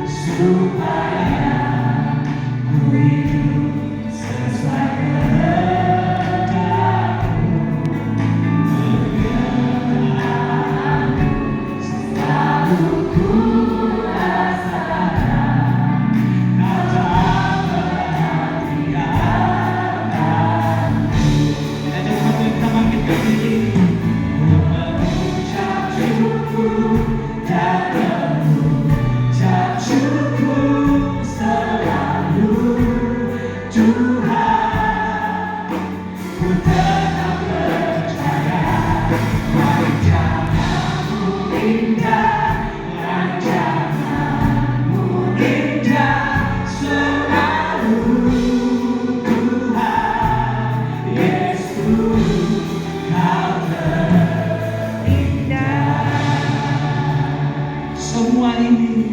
supaya ku hidup sesuai kehendakmu. Perkenaanmu selalu ku rasakan, kau tak perhatikanku. Kita coba kita bangkitkan diri untuk mengucap syukur dan mengucap syukur selalu. Tuhan, ku tetap percaya rancanganmu indah, rancanganmu indah selalu. Tuhan Yesus, kau terindah. Semua ini